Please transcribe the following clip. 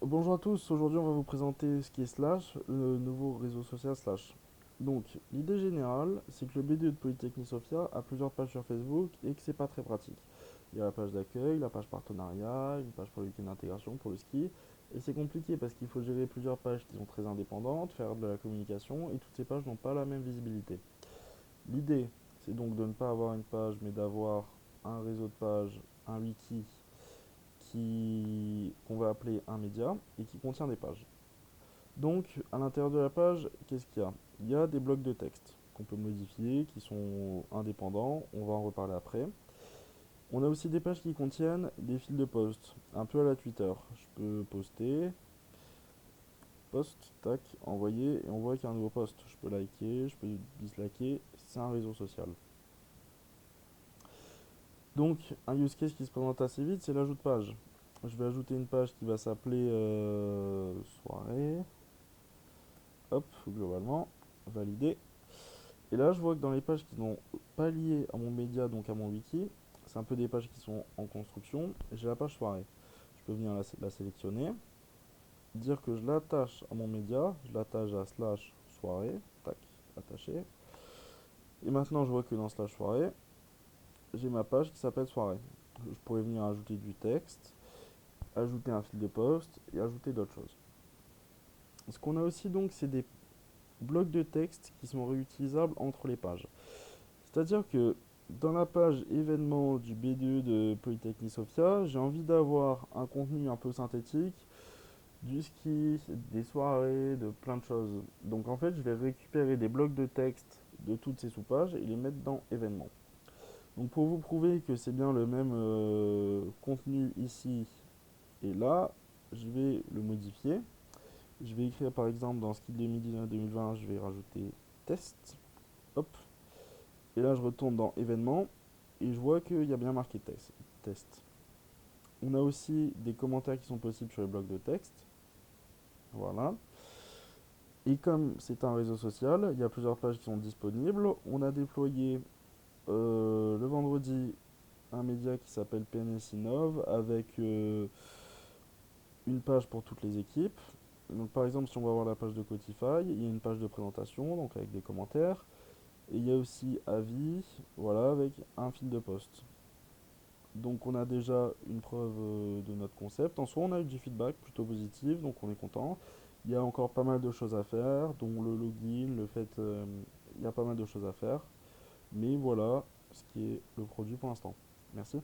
Bonjour à tous, aujourd'hui on va vous présenter ce qui est Slash, le nouveau réseau social Slash. Donc, l'idée générale, c'est que le BDE de Polytechnique Sofia a plusieurs pages sur Facebook et que c'est pas très pratique. Il y a la page d'accueil, la page partenariat, une page pour le week-end d'intégration, pour le ski, et c'est compliqué parce qu'il faut gérer plusieurs pages qui sont très indépendantes, faire de la communication, et toutes ces pages n'ont pas la même visibilité. L'idée, c'est donc de ne pas avoir une page, mais d'avoir un réseau de pages, un wiki qu'on va appeler un média et qui contient des pages. Donc, à l'intérieur de la page, qu'est-ce qu'il y a? Il y a des blocs de texte qu'on peut modifier, qui sont indépendants, on va en reparler après. On a aussi des pages qui contiennent des fils de post, un peu à la Twitter. Je peux poster, post, tac, envoyer, et on voit qu'il y a un nouveau post. Je peux liker, je peux disliker, c'est un réseau social. Donc, un use case qui se présente assez vite, c'est l'ajout de page. Je vais ajouter une page qui va s'appeler soirée. Hop, globalement, validé. Et là, je vois que dans les pages qui n'ont pas lié à mon média, donc à mon wiki, c'est un peu des pages qui sont en construction. J'ai la page soirée. Je peux venir la sélectionner, dire que je l'attache à mon média, je l'attache à slash soirée, tac, attaché. Et maintenant, je vois que dans slash soirée, j'ai ma page qui s'appelle soirée. Je pourrais venir ajouter du texte, ajouter un fil de poste et ajouter d'autres choses. Ce qu'on a aussi donc, c'est des blocs de texte qui sont réutilisables entre les pages. C'est-à-dire que dans la page événements du B2 de Polytechnique Sofia, j'ai envie d'avoir un contenu un peu synthétique, du ski, des soirées, de plein de choses. Donc en fait, je vais récupérer des blocs de texte de toutes ces sous-pages et les mettre dans événements. Donc pour vous prouver que c'est bien le même contenu ici et là, je vais le modifier. Je vais écrire par exemple dans ski 2019-2020, je vais rajouter test. Hop. Et là, je retourne dans événements et je vois qu'il y a bien marqué test. On a aussi des commentaires qui sont possibles sur les blocs de texte. Voilà. Et comme c'est un réseau social, il y a plusieurs pages qui sont disponibles. On a déployé le vendredi un média qui s'appelle PNS Innov avec une page pour toutes les équipes. Donc par exemple, si on va voir la page de Cotify, il y a une page de présentation, donc avec des commentaires. Et il y a aussi avis, voilà, avec un fil de poste. Donc on a déjà une preuve de notre concept. En soi, on a eu du feedback plutôt positif, donc on est content. Il y a encore pas mal de choses à faire, dont le login, le fait... il y a pas mal de choses à faire. Mais voilà ce qui est le produit pour l'instant. Merci.